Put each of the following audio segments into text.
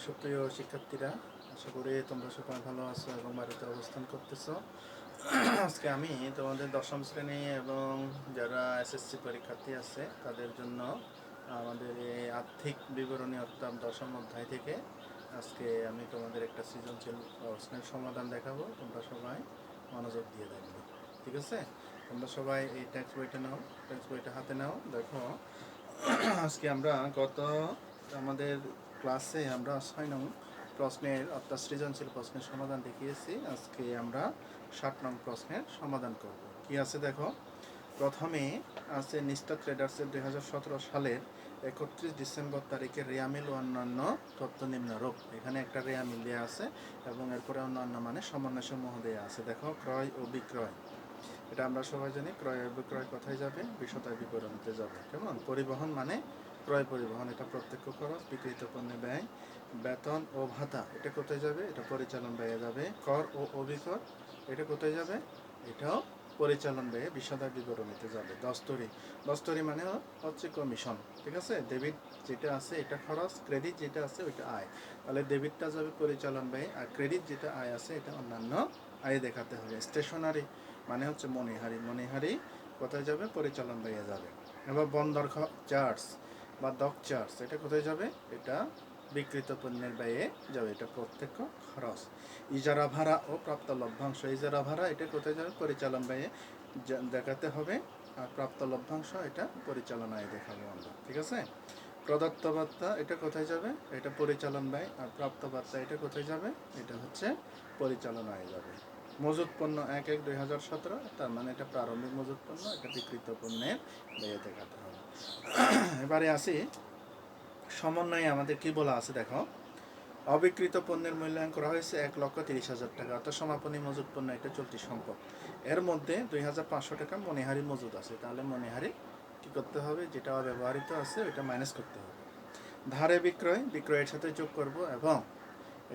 সুপ্রিয় শিক্ষার্থীরা, আশা করি তোমরা সবাই ভালো আছো এবং বাড়িতে অবস্থান করতেছো। আজকে আমি তোমাদের দশম শ্রেণী এবং যারা এসএসসি পরীক্ষার্থী আছে তাদের জন্য আমাদের এই আর্থিক বিবরণী অর্থাৎ দশম অধ্যায় থেকে আজকে আমি তোমাদের একটা সৃজনশীল প্রশ্নের সমাধান দেখাবো। তোমরা সবাই মনোযোগ দিয়ে দেখবে, ঠিক আছে? তোমরা সবাই এই টেক্সট বইটা নাও, টেক্সট বইটা হাতে নাও। দেখো, আজকে আমরা আমাদের ক্লাসে আমরা 6 নং প্রশ্নের অর্থাৎ সৃজনশীল প্রশ্নের সমাধান দেখিয়েছি। আজকে আমরা 7 নং প্রশ্নের সমাধান করব। কি আছে দেখো, প্রথমে আছে নিষ্ঠা ট্রেডার্সের 2017 সালের 31 ডিসেম্বর তারিখে রেয়া মিল ও অন্যান্য তথ্য নিম্নরূপ। এখানে একটা রেয়া মিল দেওয়া আছে এবং এরপরে অন্যান্য মানে সমন্বয় সমূহ দেওয়া আছে। দেখো, ক্রয় ও বিক্রয়, এটা আমরা সবাই জানি। ক্রয় ও বিক্রয় কোথায় যাবে? বিশদায় বিবরণীতে যাবে। কেমন? পরিবহন মানে ক্রয় পরিবহন, এটা প্রত্যক্ষ খরচ। বিক্রিত পণ্যে ব্যয়, বেতন ও ভাতা, এটা কোথায় যাবে? এটা পরিচালন ব্যয়ে যাবে। কর ও অবিকর, এটা কোথায় যাবে? এটাও পরিচালন ব্যয়ে বিশদায় বিবরণীতে যাবে। দস্তরি, দস্তরি মানে হচ্ছে কমিশন, ঠিক আছে? ডেবিট যেটা আছে এটা খরচ, ক্রেডিট যেটা আছে ওইটা আয়। তাহলে ডেবিটটা যাবে পরিচালন ব্যয়, আর ক্রেডিট যেটা আয় আছে এটা অন্যান্য আয় দেখাতে হবে। স্টেশনারি মানে হচ্ছে মণিহারি, মণিহারি কোথায় যাবে? পরিচালন ব্যয়ে যাবে। এবার বন্দর চার্জ বা ডক চার্জ, এটা কোথায় যাবে? এটা বিক্রিত পণ্যের ব্যয়ে যাবে, এটা প্রত্যক্ষ খরচ। ইজারা ভাড়া ও প্রাপ্ত লভ্যাংশ, ইজারা ভাড়া এটা কোথায় যাবে? পরিচালন ব্যয়ে দেখাতে হবে, আর প্রাপ্ত লভ্যাংশ এটা পরিচালনায় দেখাবো আমরা, ঠিক আছে? প্রদত্ত ভাতা এটা কোথায় যাবে? এটা পরিচালন ব্যয়। আর প্রাপ্ত ভাতা এটা কোথায় যাবে? এটা হচ্ছে পরিচালনায় যাবে। মজুত পণ্য 1/1/2017, তার মানে এটা প্রারম্ভিক মজুত পণ্য, এটা বিক্রিত পণ্যের ব্যয়ে দেখাতে হবে। এবারে আসি সমন্বয়ে আমাদের কি বলা আছে দেখো, অবিকৃত পণ্যের মূল্যায়ন করা হয়েছে 1,30,000 টাকা, অর্থাৎ সমাপনী মজুত পণ্য এটা চলতি সম্পদ। এর মধ্যে 2,500 টাকা মণিহারি মজুদ আছে, তাহলে মণিহারি কি করতে হবে? যেটা ব্যবহৃত আছে ওইটা মাইনাস করতে হবে। ধারে বিক্রয়, বিক্রয়ের সাথে যোগ করব এবং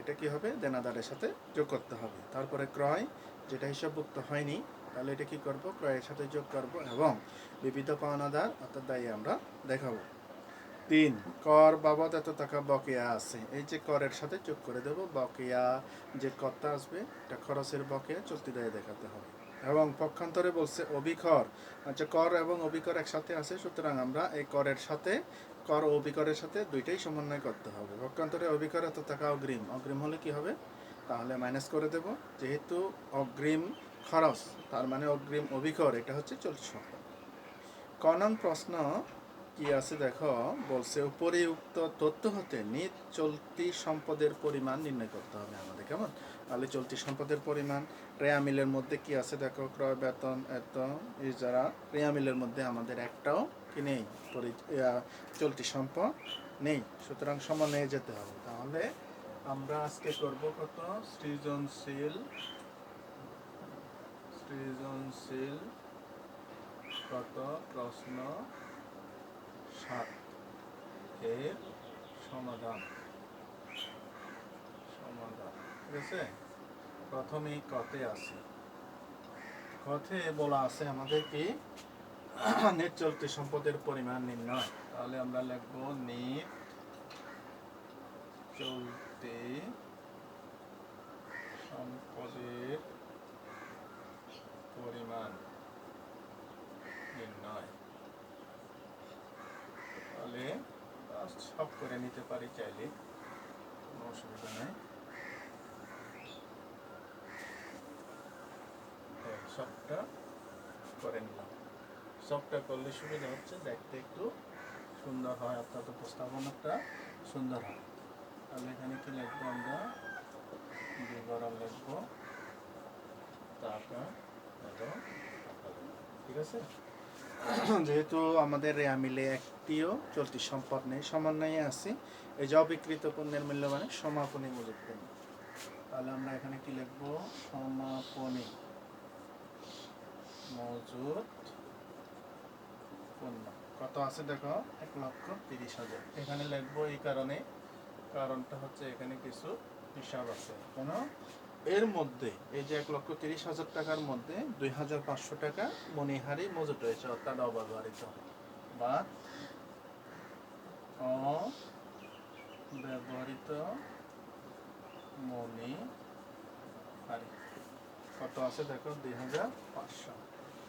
এটা কি হবে? দেনাদারের সাথে যোগ করতে হবে। তারপরে ক্রয়, যেটা হিসাবভুক্ত হয়নি, তাহলে এটা কি করব? ক্রয়ের সাথে যোগ করব এবং বিবিধ পাওনাদার অর্থাৎ দায়ী আমরা দেখাবো। 3, কর বাবদ এত টাকা বকেয়া আছে, এই যে করের সাথে যোগ করে দেব। বকেয়া যে করটা আসবে এটা খরচের বকেয়া চলতি দায়ে দেখাতে হবে। এবং পক্ষান্তরে বলছে অবিকর, আচ্ছা কর এবং অবিকর একসাথে আছে, সুতরাং আমরা এই করের সাথে কর ও অবিকরের সাথে দুইটাই সমন্বয় করতে হবে। পক্ষান্তরে অবিকর এত টাকা অগ্রিম, অগ্রিম হলে কি হবে? তাহলে মাইনাস করে দেব। যেহেতু অগ্রিম খরচ, তার মানে অগ্রিম অবিকর এটা হচ্ছে চলতি সম্পদ। ক নং প্রশ্ন কি আছে দেখো, বলছে উপরিউক্ত তথ্য হতে নিজ চলতি সম্পদের পরিমাণ নির্ণয় করতে হবে আমাদের। কেমন? তাহলে চলতি সম্পদের পরিমাণ, রেয়া মিলের মধ্যে কি আছে দেখো, ক্রয় বেতন এত ইজারা, রেয়া মিলের মধ্যে আমাদের একটাও কি নেই? চলতি সম্পদ নেই, সুতরাং সমন্বয়ে যেতে হবে। তাহলে আমরা আজকে করব কত? সৃজনশীল সৃজনশীল কত প্রশ্ন 7 এর সমাধান, ঠিক আছে? প্রথমেই কতে আসি, কথে বলা আছে আমাদের কি নেট চলতি সম্পদের পরিমাণ নির্ণয়। তাহলে আমরা লিখব নেট চলতি সম্পদের পরিমাণ নির্ণয়। তাহলে সব করে নিতে পারি চাইলে, কোনো অসুবিধা নেই। সবটা করে নিলাম। সবটা করলে সুবিধা হচ্ছে, দেখতে একটু সুন্দর হয়, অর্থাৎ উপস্থাপনাটা সুন্দর হয়। তাহলে এখানে কি লিখবো? আমরা বিবরণ লিখবো, টাকা এবং ঠিক আছে? যেহেতু আমাদের রেয়া মিলে একটিও চলতি সম্পদ নেই, সমন্বয়ে আছি। এই যে অবিকৃত পণ্যের মূল্য মানে সমাপনী মজুত পণ্য, তাহলে আমরা এখানে কি লিখবো? সমাপনী মজুত পণ্য কত আছে দেখো, 1,30,000। এখানে লিখবো এই কারণটা হচ্ছে এখানে কিছু হিসাব আছে। কেন? এর মধ্যে এই যে 1,30,000 টাকার মধ্যে 2,500 টাকা মণিহারি মজুত রয়েছে, অর্থাৎ অব্যবহৃত বা ব্যবহৃত মনি হারি কত আছে দেখো 2500।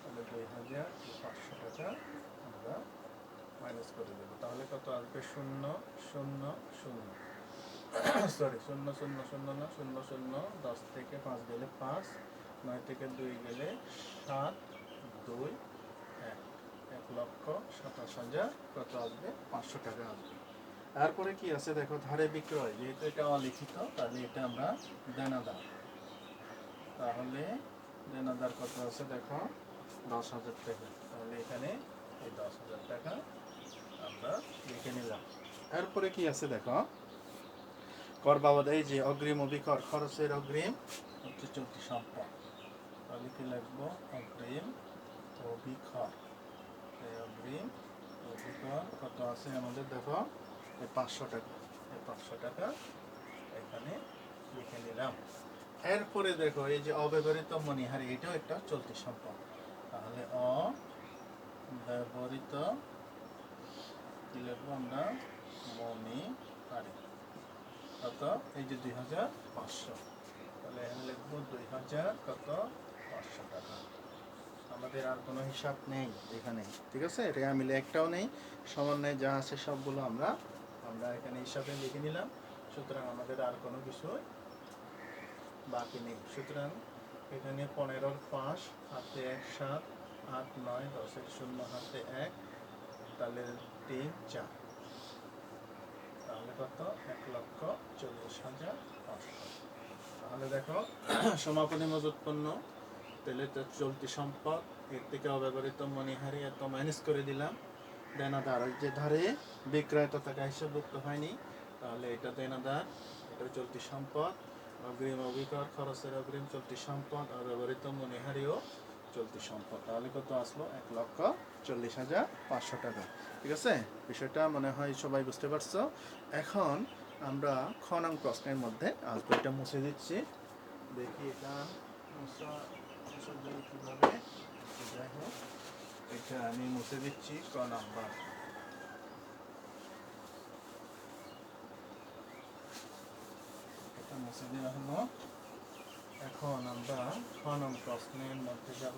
তাহলে 2500 টাকা আমরা মাইনাস করে দেবো। তাহলে কত আসবে? 0 0 0 সরি 0 0 0 না 0 0 10 থেকে 5 গেলে 5, 9 থেকে 2 গেলে 7, 2 1 1,27,000 কত আসবে? 500 টাকা আসবে। তারপরে কি আছে দেখো, ধারে বিক্রয়, যেহেতু এটা অলিখিত তাহলে এটা আমরা দেনাদার। তাহলে দেনাদার কত আছে দেখো 10,000 টাকা। তাহলে এখানে এই 10,000 টাকা আমরা লিখে নিলাম। এরপরে কি আছে দেখো, কর বাবদ, এই যে অগ্রিম অবিকর, খরচের অগ্রিম হচ্ছে চলতি সম্পদ। তাহলে কি লিখবো? অগ্রিম অবিকর। এই অগ্রিম অবিকর কত আছে আমাদের দেখো, এই 500 টাকা। এই 500 টাকা এখানে লিখে নিলাম। এরপরে দেখো এই যে অব্যবহৃত মনিহারি, এটাও একটা চলতি সম্পদ। তাহলে অব্যবহৃত কি লিখবো আমরা? মনিহারি কত? এই যে 2500। তাহলে এখানে লিখবো 2000 কত? 500 টাকা। আমাদের আর কোনো হিসাব নেই এখানে, ঠিক আছে? এটা মিলে একটাও নেই, সমন্বয়ে যা আছে সবগুলো আমরা এখানে হিসাবে লিখে নিলাম। সুতরাং আমাদের আর কোনো বিষয় বাকি নেই। সুতরাং এখানে 15-র 5 হাতে 1 7 8 9 10-এর 0 হাতে 1, তাহলে 3 4, তাহলে কত? 1,40,500। তাহলে দেখো সমাপনী মজুত পণ্য, তাহলে তো চলতি সম্পদ, এর থেকে অব্যবহৃত মনিহারি এত মাইনাস করে দিলাম। দেনাদার, ওই যে ধারে বিক্রয় তো টাকা হিসাবভুক্ত হয়নি, তাহলে এটা দেনাদার, এটা চলতি সম্পদ। অগ্রিম অবিকর, খরচের অগ্রিম চলতি সম্পদ, অব্যবহৃত মনিহারিও চলতি সম্পদ। তাহলে কত আসলো? 1,40,500 টাকা। ঠিক আছে, বিষয়টা মনে হয় সবাই বুঝতে পারছো। এখন আমরা খ নং প্রশ্নের মধ্যে আসবো। এটা মুছে দিচ্ছি, দেখি এটা মুছা যায় কিভাবে। যাই হোক, এটা আমি মুছে দিচ্ছি। ক নাম্বার, এটা মুছে দেওয়া হলো। এখন আমরা খ নং প্রশ্নের মধ্যে যাব।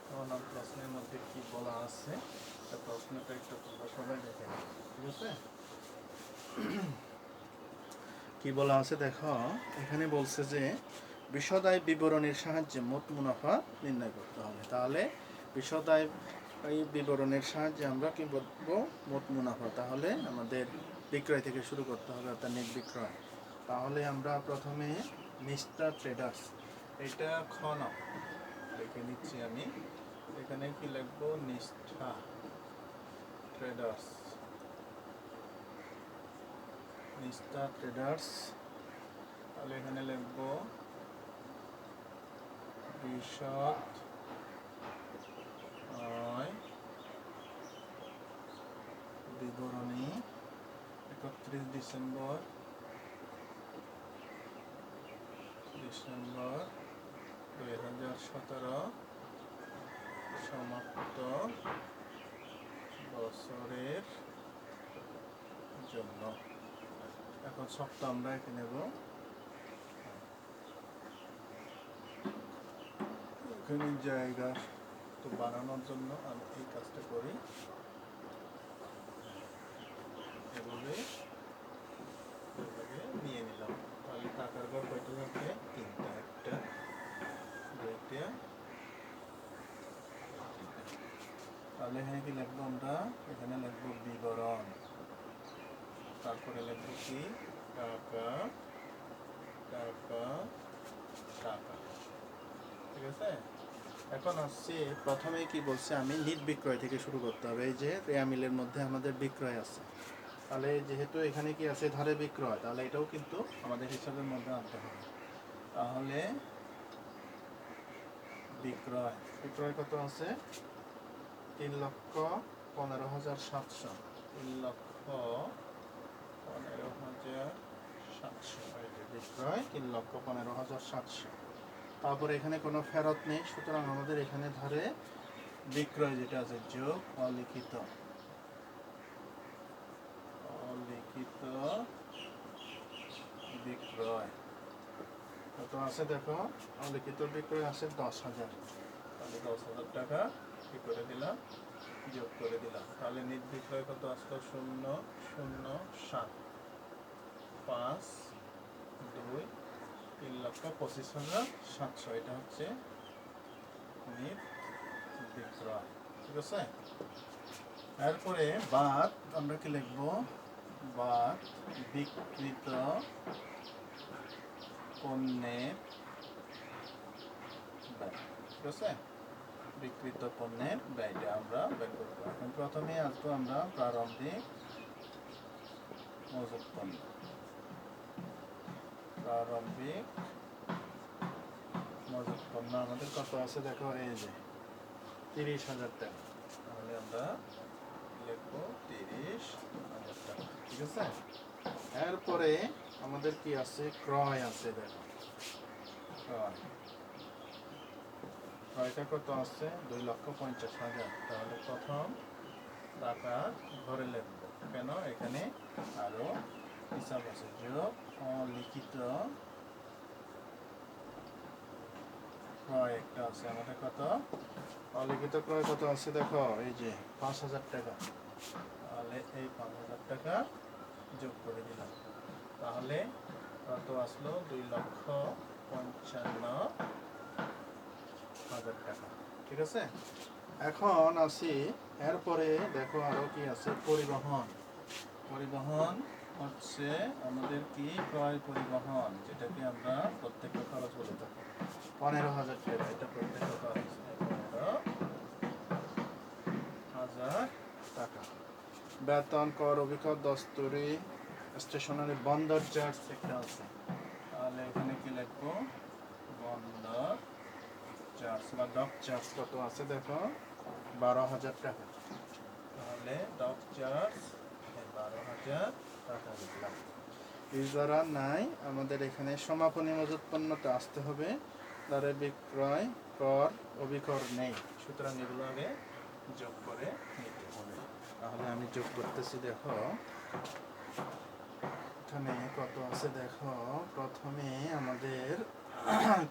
খ নং প্রশ্নের মধ্যে কি বলা আছে, প্রশ্নটা একটু তোমরা সবাই দেখে নাও, ঠিক আছে? কি বলা আছে দেখো, এখানে বলছে যে বিশদায় বিবরণীর সাহায্যে মোট মুনাফা নির্ণয় করতে হবে। তাহলে বিশদায় বিবরণের সাহায্যে আমরা কি বলবো? মোট মুনাফা। তাহলে আমাদের বিক্রয় থেকে শুরু করতে হবে, অর্থাৎ নেট বিক্রয়। তাহলে আমরা প্রথমে নিষ্ঠা ট্রেডার্স, এটা খ নাম লিখে নিচ্ছি আমি। এখানে কি লিখবো? নিষ্ঠা ট্রেডার্স, নিষ্ঠা ট্রেডার্স। তাহলে এখানে লিখবো বিশদ বিবরণী 31 ডিসেম্বর 2017 সমাপ্ত বছরের জন্য। এখন সপ্তাহ আমরা এখানে নেব, এখানে জায়গা তো বানানোর জন্য আমি এই কাজটা করি। এভাবে নিয়ে নিলাম। তাহলে টাকার ঘর কয়টা থাকবে? 3টা, 1টা 2টা। তাহলে এখানে কি লিখবো আমরা? এখানে লিখবো বিবরণ, তারপরে লিখবো কি? টাকা টাকা টাকা। ঠিক আছে, এখন আসছে প্রথমে কি বলছে, আমি নিট বিক্রয় থেকে শুরু করতে হবে। এই যে রেয়া মিলের মধ্যে আমাদের বিক্রয় আছে, তাহলে যেহেতু এখানে কি আছে? ধারে বিক্রয়, তাহলে এটাও কিন্তু আমাদের হিসাবের মধ্যে আনতে হবে। তাহলে বিক্রয়, বিক্রয় কত আছে? 3,15,700, 3,15,700। এই যে বিক্রয় 3,15,700। তারপরে এখানে কোনো ফেরত নেই, সুতরাং আমাদের এখানে ধারে বিক্রয় যেটা আছে যোগ অলিখিত, অলিখিত আছে দেখো, লিখিত বিক্রয় আছে 10,000, তাহলে 10,000 টাকা কি করে দিলাম, যোগ করে দিলাম। তাহলে নিট বিক্রয় কত আসলো, 0,0,7, 5, 2, 3,25,700, এটা হচ্ছে নিট বিক্রয়। ঠিক আছে, এরপরে বাদ আমরা কি লিখবো, বাদ বিক্রিত পণ্যের ব্যয়। ঠিক আছে, বিক্রিত পণ্যের ব্যয়টা আমরা বের করবো। এখন প্রথমে আসবো আমরা প্রারম্ভিক মজুত পণ্য। প্রারম্ভিক মজুত পণ্য আমাদের কত আছে দেখো, এই যে 30,000 টাকা। তাহলে আমরা লিখবো 30,000 টাকা। ঠিক আছে, এরপরে আমাদের কি আছে, ক্রয় আছে দেখো, ক্রয়টা কত আছে, 2,50,000। তাহলে প্রথম টাকা ঘরে লিখবো, কেন এখানে আরো হিসাব আছে, যোগ অলিখিত ক্রয় একটা আছে আমাদের, কত অলিখিত ক্রয় কত আছে দেখো, এই যে 5,000 টাকা। তাহলে এই 5,000 টাকা যোগ করে দিলাম, তাহলে কত আসলো, 2,55,000 টাকা। ঠিক আছে, এখন আসি, এরপরে দেখো আরো কি আছে, পরিবহন। পরিবহন হচ্ছে আমাদের কি, ক্রয় পরিবহন, যেটাকে আমরা প্রত্যক্ষ খরচ বলে থাকি, 15,000 টাকা। এটা প্রত্যক্ষ খরচ, 15,000 টাকা। বেতন, কর, অভিজ্ঞতা, দস্তুরি, স্টেশনারি, বন্দর চার্জ একটা আছে। তাহলে এখানে কি লিখবো, বন্দর চার্জ বা ডক চার্জ কত আছে দেখো, 12,000 টাকা। তাহলে ডক চার্জ 12,000 টাকা লিখলাম। ইজারা নাই, আমাদের এখানে সমাপনী মজুত পণ্যটা আসতে হবে, তারে বিক্রয়, কর, অভিকর নেই, সুতরাং এগুলো আগে যোগ করে নিতে হবে। তাহলে আমি যোগ করতেছি, দেখো এখানে কত আছে দেখো, প্রথমে আমাদের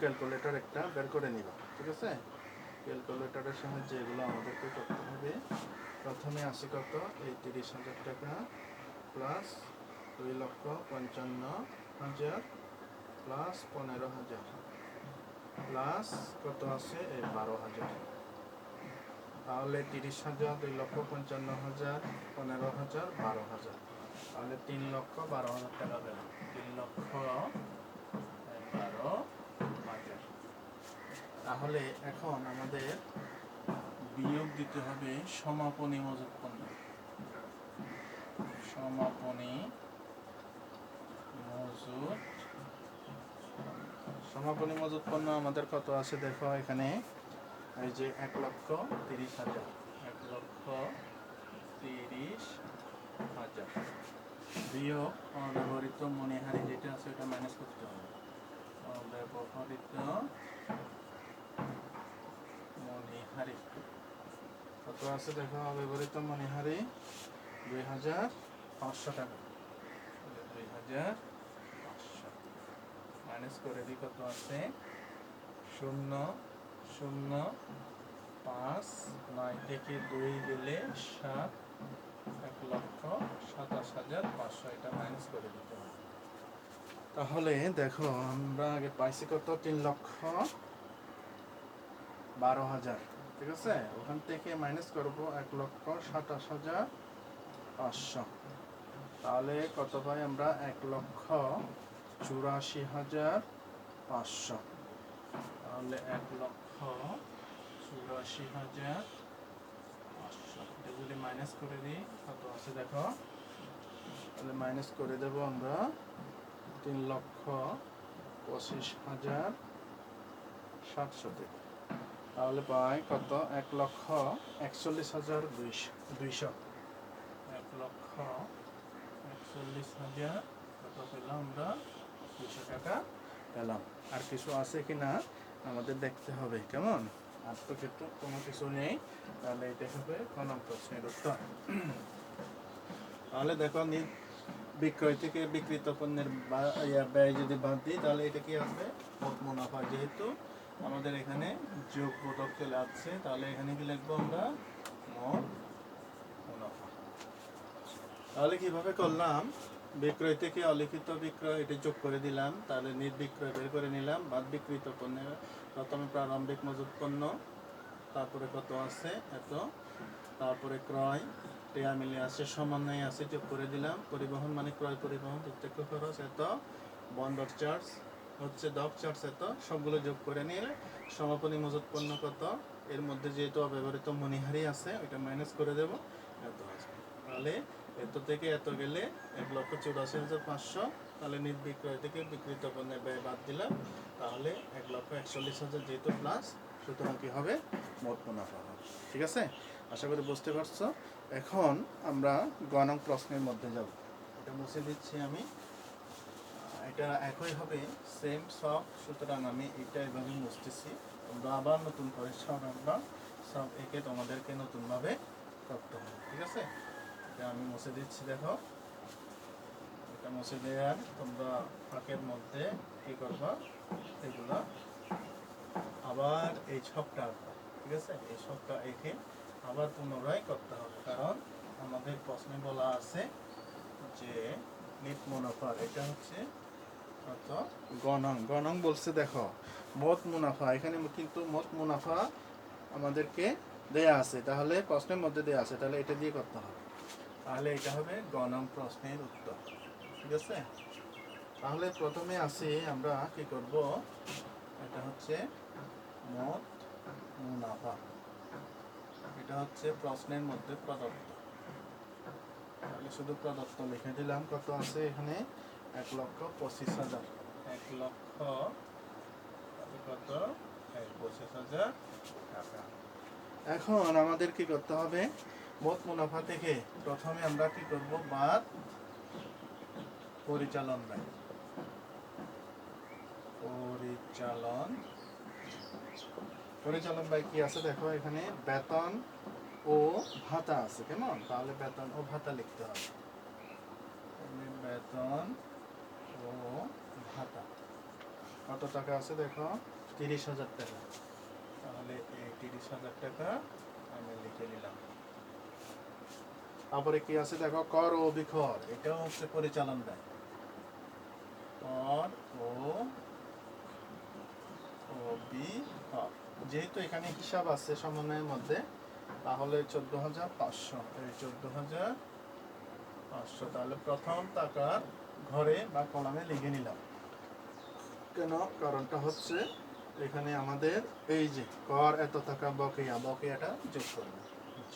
ক্যালকুলেটর একটা বের করে নিব। ঠিক আছে, ক্যালকুলেটরের সাহায্যে এগুলো আমাদেরকে করতে হবে। প্রথমে আছে কত, এই 30,000 টাকা প্লাস 2,55,000 প্লাস 15,000 প্লাস কত আছে, এই 12,000। তাহলে 30,000, 2,55,000, 15,000, 12,000, তাহলে 3,12,000 টাকা পেলাম। 3,12,000। তাহলে এখন আমাদের বিয়োগ দিতে হবে সমাপনী মজুত পণ্য। সমাপনী মজুত, সমাপনী মজুত পণ্য আমাদের কত আছে দেখো, এখানে এই যে 1,30,000, 1,30,000 বিয়োগ অব্যবহৃত মণিহারি যেটা আছে ওটা মাইনাস করতে হবে। অব্যবহৃত মণিহারি কত আছে দেখো, অব্যবহৃত মণিহারি 2,500 টাকা। 2,500 মাইনাস করে দিই, কত আছে, 0,0,5, 9 থেকে 2 গেলে 7, 1,27,500, এটা মাইনাস করে দিতে হবে। তাহলে দেখো আমরা আগে পাইছি কত, 3,12,000। ঠিক আছে, ওখান থেকে মাইনাস করবো 1,27,500। তাহলে কত পাই আমরা, 1,84,500। তাহলে 1,84,500, এটা যদি মাইনাস করে দিই কত আছে দেখো, তাহলে মাইনাস করে দেব আমরা 3,25,700 থেকে। তাহলে পাই কত, 1,41,200। 1,41,000 কত পেলাম আমরা, 200 টাকা পেলাম। আর কিছু আছে কিনা আমাদের দেখতে হবে, কেমন, আর তো কিন্তু কোনো কিছু নেই। তাহলে এটা হবে কোন প্রশ্নের উত্তর। তাহলে দেখো, বিক্রয় থেকে বিক্রিত পণ্যের ব্যয় যদি বাদ দিই তাহলে এটা কি আসবে? মোট মুনাফা। যেহেতু আমাদের এখানে যোগ বোধক চলে আসছে, তাহলে এখানে কি লিখবো আমরা? মোট মুনাফা। তাহলে কিভাবে করলাম? বিক্রয় থেকে অলিখিত বিক্রয় এটা যোগ করে দিলাম, তাহলে নির্বিক্রয় বের করে নিলাম, বাদ বিক্রিত পণ্যের প্রথমে প্রারম্ভিক মজুত পণ্য, তারপরে কত আছে এত, তারপরে ক্রয় টেয়া মিলে আছে, সমন্বয় আছে, যোগ করে দিলাম, পরিবহন মানে ক্রয় পরিবহন প্রত্যক্ষ খরচ এত, বন্দর চার্জ হচ্ছে ডক চার্জ এত, সবগুলো যোগ করে নিলে সমাপনী মজুত পণ্য কত, এর মধ্যে যেহেতু অব্যবহৃত মণিহারি আছে ওইটা মাইনাস করে দেব, এত আসবে। তাহলে এত থেকে এত গেলে 1,84,500, তাহলে নির্বিক্রয় থেকে বিক্রিত পণ্যের ব্যয় বাদ দিলাম, তাহলে 1,41,000 যেহেতু প্লাস, সুতরাং কি হবে? মোট মুনাফা হবে। ঠিক আছে, আশা করি বুঝতে পারছো। এখন আমরা গ নং প্রশ্নের মধ্যে যাব। এটা মুছে দিচ্ছি আমি, এটা একই হবে, সেম সব, সুতরাং আমি এটা এভাবে মুছতেছি। তোমরা আবার নতুন করে সব একে তোমাদেরকে নতুনভাবে করতে হবে। ঠিক আছে, এটা আমি মুছে দিচ্ছি। দেখো, এটা মুছে দেওয়ার তোমরা ফাঁকের মধ্যে কি করবা? এগুলা আবার এই ছকটা আঁকবা। ঠিক আছে, এই ছকটা এঁকে আবার পুনরায় করতে হবে, কারণ আমাদের প্রশ্নে বলা আছে যে নিট মুনাফার এটা হচ্ছে কত? গণং বলছে। দেখো, মোট মুনাফা, এখানে কিন্তু মোট মুনাফা আমাদেরকে দেয়া আছে, তাহলে প্রশ্নের মধ্যে দেয়া আছে, তাহলে এটা দিয়ে করতে হবে। তাহলে এটা হবে গণং প্রশ্নের উত্তর। ঠিক আছে, তাহলে প্রথমে আসি আমরা কি করব? এটা হচ্ছে মোট মুনাফা, এটা হচ্ছে প্রশ্নের মধ্যে প্রদত্ত। তাহলে শুধু প্রদত্ত লিখে দিলাম। কত আছে এখানে? 1,25,000। 1,00,000 কত? 25,000 টাকা। এখন আমাদের কি করতে হবে? মোট মুনাফা থেকে প্রথমে আমরা কি করব? বাদ পরিচালন ব্যয়। পরিচালন ব্যয় কি আছে? দেখো, এখানে বেতন ও ভাতা আছে। কেমন? তাহলে বেতন ও ভাতা লিখতে হবে। বেতন ও ভাতা কত টাকা আছে? দেখো, 30,000 টাকা। তাহলে এই 30,000 টাকা আমি লিখে নিলাম। তারপরে কি আছে? দেখো, কর ও অভিখর, এটাও হচ্ছে পরিচালন ব্যয়। কর ও অভিখর, যেহেতু এখানে হিসাব আছে সমন্বয়ের মধ্যে, তাহলে 14,500। এই 14,500 তাহলে প্রথম টাকার ঘরে বা কলামে লিখে নিলাম। কেন? কারণটা হচ্ছে এখানে আমাদের এই যে কর এত টাকা বকেয়া, বকেয়াটা যোগ করবে।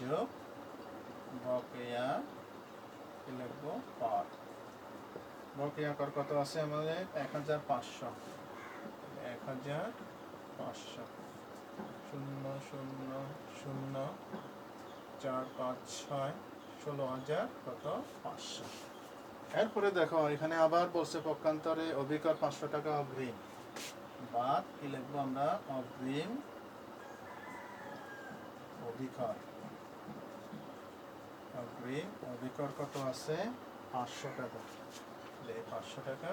যোগ বকেয়া লিখবো কর। বকেয়া কর কত আছে আমাদের? 1,500। 1,500 0,0,0,4,5,6 16,000 কত? 500। এরপরে দেখো, এখানে আবার বলছে পক্ষান্তরে অভিকর 500 টাকা অগ্রিম। বাদ কি লিখবো আমরা? অগ্রিম অভিকর। অগ্রিম অভিকর কত আছে? 500 টাকা। 500 টাকা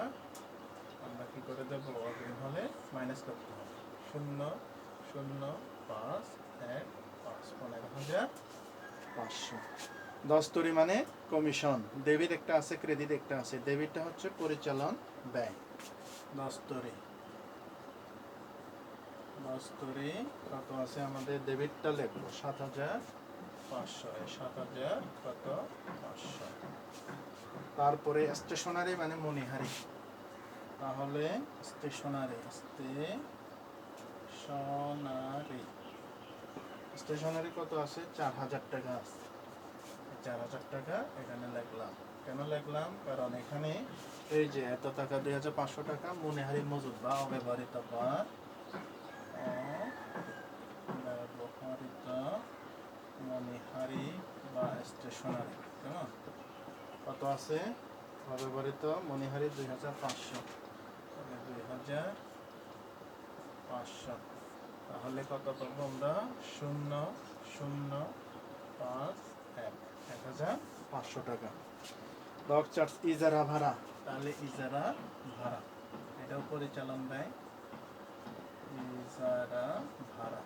আমরা কি করে দেব? অগ্রিম হলে মাইনাস করতে হবে। 0,0,5,1,5 15,500। 10 তরি মানে কমিশন। ডেবিট একটা আছে, ক্রেডিট একটা আছে। ডেবিটটা হচ্ছে পরিচালন ব্যয়। 10 তরি কত আছে আমাদের? ডেবিটটা লিখবো 7,500। 7,000 কত? 500। তারপরে স্টেশনারি মানে মণিহারি, তাহলে স্টেশনারি কত আছে? 4,000 টাকা আছে। 4,000 টাকা এখানে লিখলাম। কেন লিখলাম? কারণ এখানে এই যে এত টাকা 2,500 টাকা মণিহারি মজুদ বা অব্যবহৃত মণিহারি বা স্টেশনারি। কেমন? কত আছে? অব্যবহৃত মণিহারি 2,500। 2,500 তাহলে কত পাবো আমরা? 0,0,5,1,1,500 টাকা। ডক চার্জ ইজারা ভাড়া, তাহলে ইজারা ভাড়া এটাও পরিচালন ব্যয়। ইজারা ভাড়া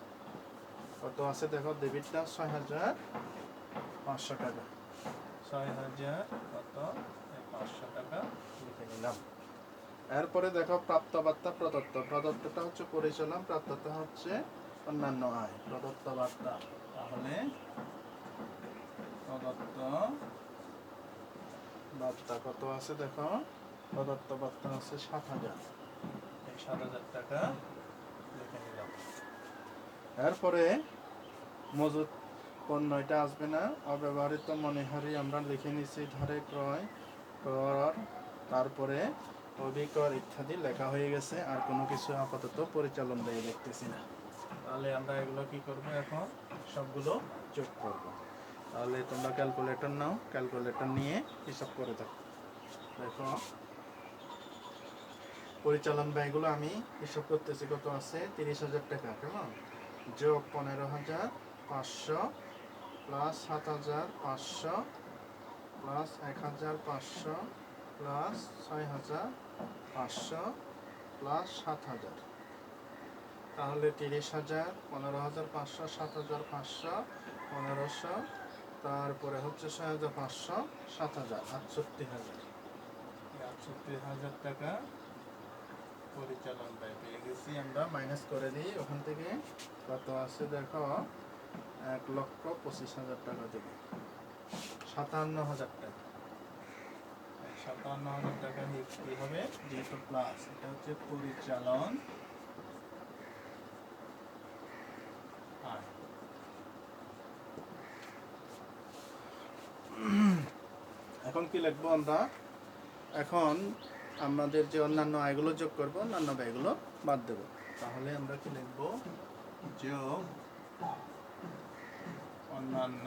কত আছে দেখো, ডেবিটটা 6,500 টাকা, 6,500 টাকা লিখে নিলাম। এরপরে দেখো প্রাপ্ত বার্তা প্রদত্ত, প্রদত্তটা হচ্ছে পরিচালন, প্রাপ্তটা হচ্ছে অন্যান্য আয়। প্রদত্ত বার্তা, তাহলে প্রদত্ত বার্তা কত আছে দেখো, প্রদত্ত বার্তা আছে 7,000, এই 7,000 টাকা লিখে নিলাম। এরপরে মজুদ পণ্য, এটা আসবে না। অব্যবহৃত মণিহারি আমরা লিখে নিছি, ধারে ক্রয় কর, তারপরে অভিকর ইত্যাদি লেখা হয়ে গেছে। আর কোনো কিছু আপাতত পরিচালন ব্যয় দেখতেছি না। তাহলে আমরা এগুলো কি করব, এখন সবগুলো যোগ করব। তাহলে তোমরা ক্যালকুলেটর নাও, ক্যালকুলেটর নিয়ে হিসাব করে থাকো। দেখো পরিচালন ব্যয়গুলো আমি হিসাব করতেছি, কত আছে 30,000 টাকা, কেমন, যোগ 15,500 প্লাস 7,500 প্লাস 1,500 প্লাস 6,500 প্লাস 7,000, তাহলে 30,000, 15,500, 7,500, 1,500, তারপরে হচ্ছে 6,500, 7,000, 68,000। 68,000 টাকা পরিচালন ব্যয় পেয়ে গেছি আমরা। মাইনাস করে দিই ওখান থেকে, কত আছে দেখো 1,25,000 টাকা থেকে 57,000 টাকা। 57,000 টাকা কি হবে, যেহেতু প্লাস, এটা হচ্ছে পরিচালন আয়। এখন কি লিখবো আমরা, এখন আমাদের যে অন্যান্য আয়গুলো যোগ করবো, অন্যান্য ব্যয়গুলো বাদ দেব। তাহলে আমরা কি লিখবো, যোগ অন্যান্য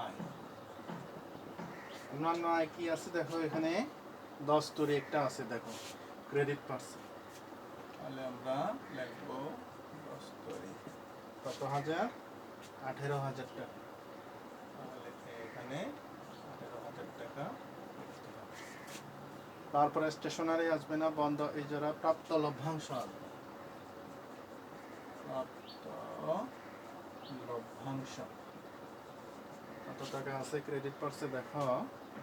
আয়। অন্যান্য আয় কি আছে দেখো, এখানে 10 তরি একটা আছে দেখো, ক্রেডিট পার্সেন্ট। তাহলে আমরা লিখবো 10 তরি কত হাজার, 18,000 টাকা। তাহলে এখানে 18,000 টাকা। তারপরে স্টেশনারি আসবে না, বন্ধ ইজারা, প্রাপ্ত লভ্যাংশ আসবে, প্রাপ্ত লভ্যাংশ কত টাকা আছে ক্রেডিট পার্সে দেখো,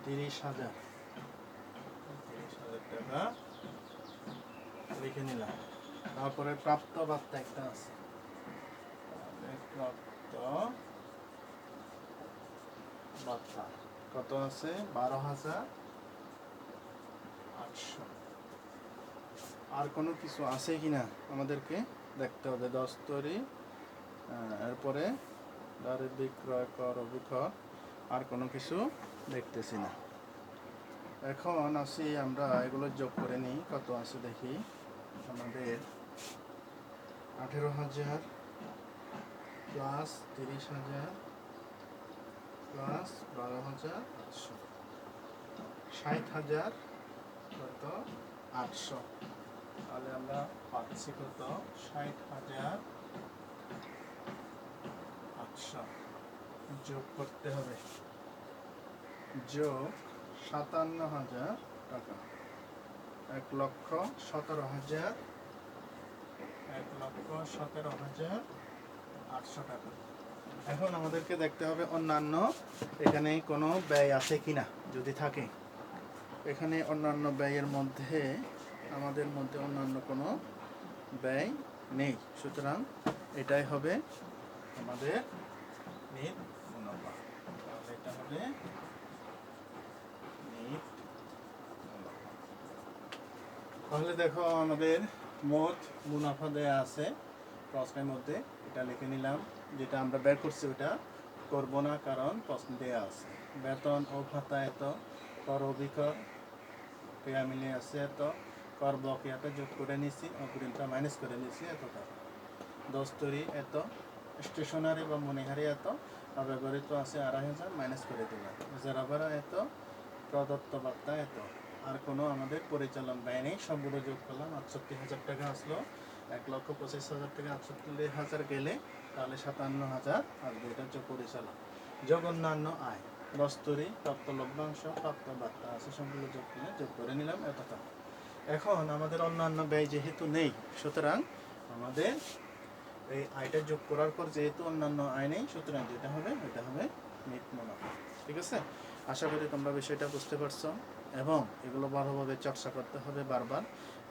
30,000, 30,000 টাকা লিখে নিলাম। তারপরে প্রাপ্ত বার্তা একটা আছে, প্রাপ্ত বার্তা কত আছে, 12,800। আর কোনো কিছু আছে কিনা আমাদেরকে দেখতে হবে। 10 তরি, এরপরে দাঁড়ে বিক্রয় কর, অভিকর, আর কোনো কিছু দেখতেছি না। এখন আসি আমরা এগুলো যোগ করে নিই, কত আছে দেখি। আমাদের 18,000 প্লাস 30,000 প্লাস 12,800, 60,000 কত 800। তাহলে আমরা পাচ্ছি কত, 60,800 যোগ করতে হবে, যোগ 57,000 টাকা, 1,17,000, 1,17,800 টাকা। এখন আমাদেরকে দেখতে হবে অন্যান্য এখানে কোনো ব্যয় আছে কিনা, যদি থাকে এখানে অন্যান্য ব্যয়ের মধ্যে, আমাদের মধ্যে অন্যান্য কোনো ব্যয় নেই, সুতরাং এটাই হবে আমাদের নিট মুনাফা। তাহলে এটা হবে নিট মুনাফা। তাহলে দেখো আমাদের মোট মুনাফা দেয়া আছে প্রশ্নের মধ্যে, এটা লিখে নিলাম। যেটা আমরা বের করছি ওটা করব না, কারণ প্রশ্ন দেয়া আছে। বেতন ও ভাতা এত, কর অভিকর ক্রিয়া মিলে আছে এত, কর বকেয়াটা যোগ করে নিছি, অগ্রিমটা মাইনাস করে নিছি এত টাকা। 10 তরি এত, স্টেশনারি বা মণিহারি এত, আর ব্যবহৃত আছে 2,500 মাইনাস করে দিলাম। ইজারা ভাড়া এত, প্রদত্ত বার্তা এত, আর কোনো আমাদের পরিচালন ব্যয় নেই, সবগুলো যোগ করলাম, 68,000 টাকা আসলো। 1,25,000 টাকা 68,000 গেলে তাহলে 57,000 আসবে, এটা হচ্ছে পরিচালন। যোগ অন্যান্য আয়, রস্তরি প্রাপ্ত লভ্যাংশ প্রাপ্ত বার্তা আছে সবগুলো যোগ করে নিলাম এতটা। এখন আমাদের অন্যান্য ব্যয় যেহেতু নেই, সুতরাং আমাদের এই আয়টা যোগ করার পর যেহেতু অন্যান্য আয় নেই, সুতরাং যেটা হবে এটা হবে নেট মুনাফা। ঠিক আছে, আশা করি তোমরা বিষয়টা বুঝতে পারছো এবং এগুলো ভালোভাবে চর্চা করতে হবে বারবার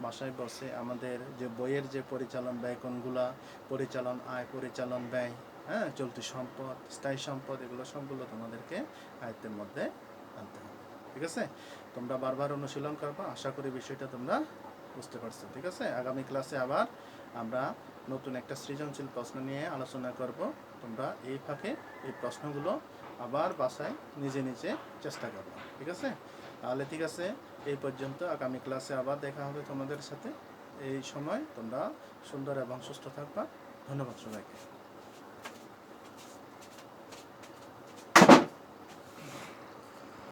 বাসায় বসে। আমাদের যে বইয়ের যে পরিচালন ব্যয় কোনগুলা, পরিচালন আয়, পরিচালন ব্যয়, হ্যাঁ, চলতি সম্পদ, স্থায়ী সম্পদ, এগুলো সবগুলো তোমাদেরকে আয়ত্তের মধ্যে আনতে হবে। ঠিক আছে, তোমরা বারবার অনুশীলন করবা, আশা করি বিষয়টা তোমরা বুঝতে পারছো। ঠিক আছে, আগামী ক্লাসে আবার আমরা নতুন একটা সৃজনশীল প্রশ্ন নিয়ে আলোচনা করব। তোমরা এই ফাঁকে এই প্রশ্নগুলো আবার বাসায় নিজে নিজে চেষ্টা করবে। ঠিক আছে, তাহলে ঠিক আছে, এই পর্যন্ত। আগামী ক্লাসে আবার দেখা হবে তোমাদের সাথে। এই সময় তোমরা সুন্দর এবং সুস্থ থাকবা। ধন্যবাদ সবাইকে।